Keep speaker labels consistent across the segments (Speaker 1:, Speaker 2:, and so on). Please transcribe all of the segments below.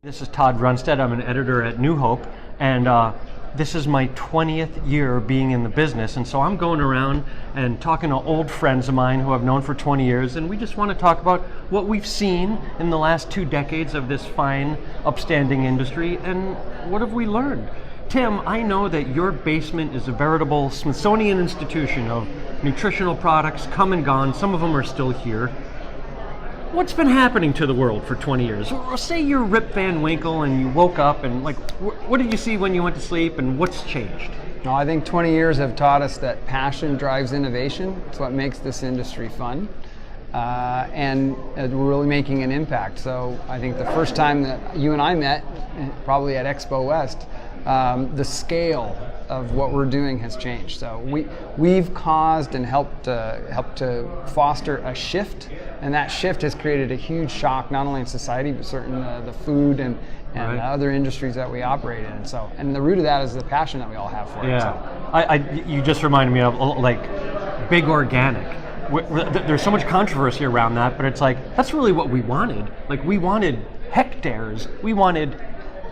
Speaker 1: This is Todd Runestad. I'm an editor at New Hope, and this is my 20th year being in the business. And so I'm going around and talking to old friends of mine who I've known for 20 years, and we just want to talk about what we've seen in the last 2 decades of this fine, upstanding industry, and what have we learned. Tim, I know that your basement is a veritable Smithsonian institution of nutritional products, come and gone. Some of them are still here. What's been happening to the world for 20 years? Say you're Rip Van Winkle and you woke up and what did you see when you went to sleep and what's changed?
Speaker 2: No, I think 20 years have taught us that passion drives innovation. It's what makes this industry fun. And we're really making an impact. So I think the first time that you and I met, probably at Expo West, the scale of what we're doing has changed. So we've caused and helped to foster a shift, and that shift has created a huge shock not only in society but certainly the food and right. Other industries that we operate in. So, and the root of that is the passion that we all have for it.
Speaker 1: So. You just reminded me of like big organic. There's so much controversy around that, but it's like that's really what we wanted. Like we wanted hectares, we wanted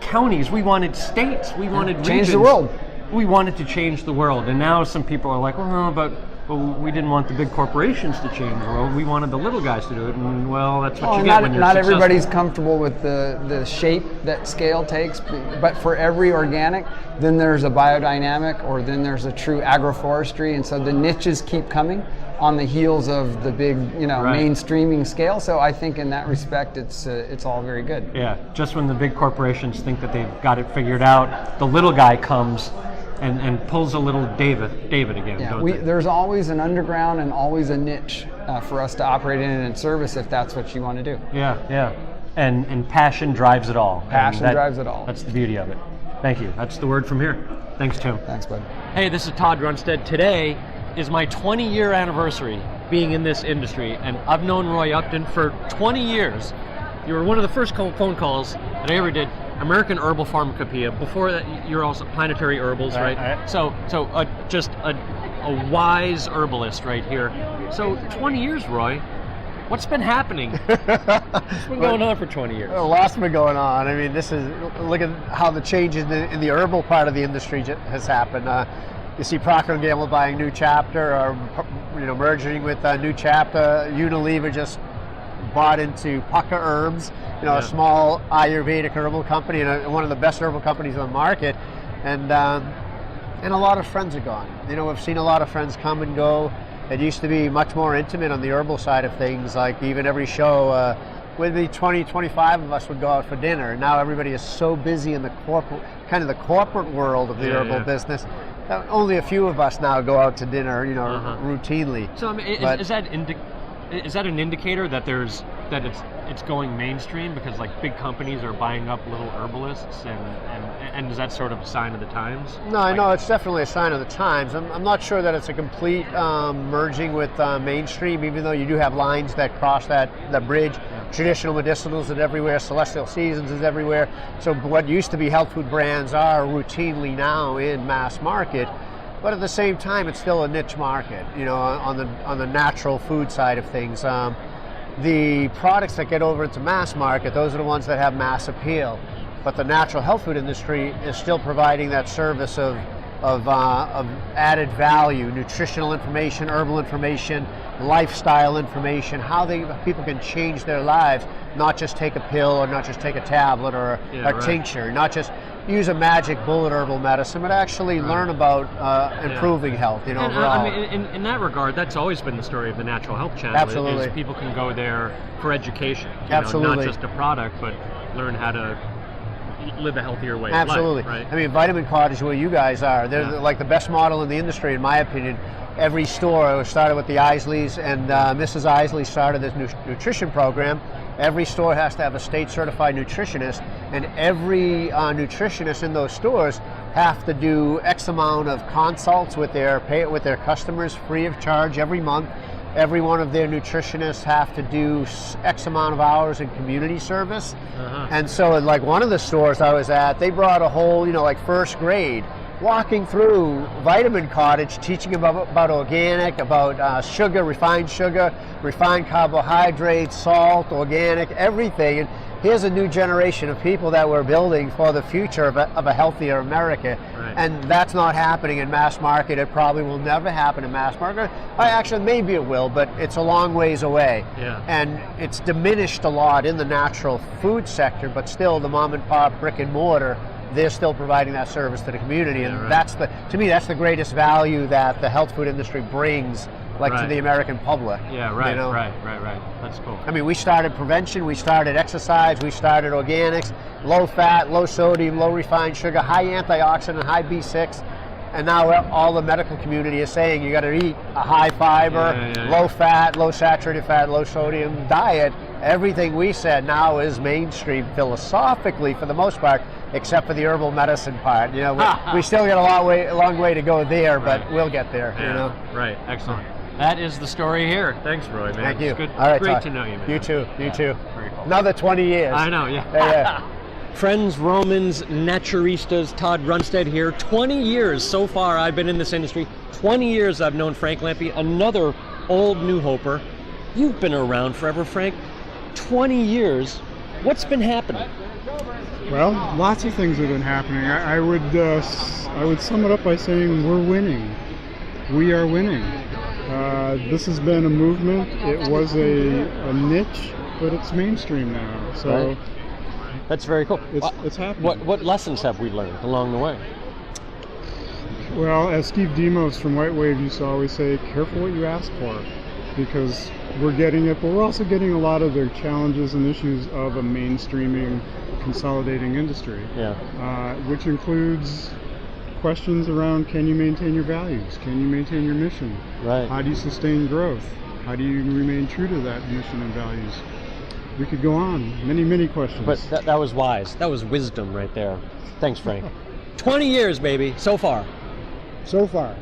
Speaker 1: counties, we wanted states, we wanted regions.
Speaker 2: Change the world.
Speaker 1: We wanted to change the world, and now some people are like, well, but we didn't want the big corporations to change the world. We wanted the little guys to do it, and well, that's what you get when you're
Speaker 2: not
Speaker 1: successful.
Speaker 2: Everybody's comfortable with the shape that scale takes, but for every organic, then there's a biodynamic, or then there's a true agroforestry, and so the niches keep coming on the heels of the big, right. mainstreaming scale. So I think in that respect, it's all very good.
Speaker 1: Yeah, just when the big corporations think that they've got it figured out, the little guy comes and pulls a little David again.
Speaker 2: Yeah, there's always an underground and always a niche for us to operate in and service if that's what you want to do.
Speaker 1: Yeah. And passion drives it all.
Speaker 2: Passion drives it all.
Speaker 1: That's the beauty of it. Thank you. That's the word from here. Thanks, Tim.
Speaker 2: Thanks, bud.
Speaker 1: Hey, this is Todd Runestad. Today is my 20-year anniversary being in this industry, and I've known Roy Upton for 20 years. You were one of the first phone calls that I ever did. American Herbal Pharmacopoeia. Before that, you're also Planetary Herbals, right? So just a wise herbalist right here. So 20 years, Roy. What's been happening? What's been going on for 20 years?
Speaker 3: A lot's been going on. I mean, look at how the change in the herbal part of the industry has happened. You see Procter & Gamble buying New Chapter, or merging with New Chapter. Unilever just bought into Pukka Herbs, a small Ayurvedic herbal company and one of the best herbal companies on the market. And a lot of friends are gone. We've seen a lot of friends come and go. It used to be much more intimate on the herbal side of things. Like even every show, maybe 20, 25 of us would go out for dinner. Now everybody is so busy in the corporate world of the herbal business. Only a few of us now go out to dinner, routinely.
Speaker 1: So I mean, is that an indicator that it's going mainstream because like big companies are buying up little herbalists, and is that sort of a sign of the times?
Speaker 3: No, I know it's definitely a sign of the times. I'm not sure that it's a complete merging with mainstream, even though you do have lines that cross that bridge. Yeah. Traditional medicinals is everywhere, Celestial Seasons is everywhere. So what used to be health food brands are routinely now in mass market. But at the same time, it's still a niche market, on the natural food side of things. The products that get over into mass market, those are the ones that have mass appeal. But the natural health food industry is still providing that service of added value, nutritional information, herbal information, lifestyle information, how people can change their lives, not just take a pill or not just take a tablet or a tincture, not just use a magic bullet herbal medicine, but actually learn about improving health, overall.
Speaker 1: I mean, in that regard, that's always been the story of the Natural Health Channel.
Speaker 3: Absolutely.
Speaker 1: Is people can go there for education.
Speaker 3: Absolutely.
Speaker 1: Not just a product, but learn how to live a healthier way
Speaker 3: Absolutely.
Speaker 1: of life, right?
Speaker 3: I mean, Vitamin Cottage, where you guys are, they're like the best model in the industry, in my opinion. Every store started with the Isleys, and Mrs. Isley started this nutrition program. Every store has to have a state-certified nutritionist, and every nutritionist in those stores have to do X amount of consults with their customers free of charge every month. Every one of their nutritionists have to do X amount of hours in community service. And so like one of the stores I was at, they brought a whole, like first grade, walking through Vitamin Cottage, teaching them about organic, about sugar, refined carbohydrates, salt, organic, everything. here's a new generation of people that we're building for the future of a healthier America.
Speaker 1: Right.
Speaker 3: And that's not happening in mass market. It probably will never happen in mass market. Actually, maybe it will, but it's a long ways away.
Speaker 1: Yeah.
Speaker 3: And it's diminished a lot in the natural food sector, but still the mom and pop brick and mortar, they're still providing that service to the community. And that's to me, that's the greatest value that the health food industry brings, to the American public.
Speaker 1: Yeah, right,
Speaker 3: you know?
Speaker 1: right. That's cool.
Speaker 3: I mean, we started prevention, we started exercise, we started organics, low fat, low sodium, low refined sugar, high antioxidant, high B6, and now all the medical community is saying you got to eat a high fiber, low fat, low saturated fat, low sodium diet. Everything we said now is mainstream philosophically for the most part, except for the herbal medicine part. You know, we still got a long way to go there, but we'll get there.
Speaker 1: Yeah.
Speaker 3: You know,
Speaker 1: Right. Excellent. That is the story here. Thanks, Roy, man.
Speaker 3: Thank you.
Speaker 1: It's good.
Speaker 3: All right,
Speaker 1: great
Speaker 3: Todd.
Speaker 1: to know you, man.
Speaker 3: You too. You too.
Speaker 1: Very cool.
Speaker 3: Another 20 years.
Speaker 1: I know. Yeah.
Speaker 3: Yeah.
Speaker 1: Friends, Romans, Naturistas, Todd Runestad here. 20 years so far I've been in this industry. 20 years I've known Frank Lampe, another old New Hoper. You've been around forever, Frank. 20 years. What's been happening?
Speaker 4: Well, lots of things have been happening. I would sum it up by saying we're winning. We are winning. This has been a movement. It was a niche, but it's mainstream now. So
Speaker 1: Right. That's very cool.
Speaker 4: it's happening.
Speaker 1: What lessons have we learned along the way?
Speaker 4: Well, as Steve Demos from White Wave used to always say, careful what you ask for, because we're getting it, but we're also getting a lot of the challenges and issues of a mainstreaming, consolidating industry.
Speaker 1: Yeah.
Speaker 4: Which includes questions around, can you maintain your values? Can you maintain your mission?
Speaker 1: Right.
Speaker 4: How do you sustain growth? How do you remain true to that mission and values? We could go on. Many questions.
Speaker 1: But that was wise. That was wisdom right there. Thanks, Frank. 20 years, baby, so far.
Speaker 4: So far.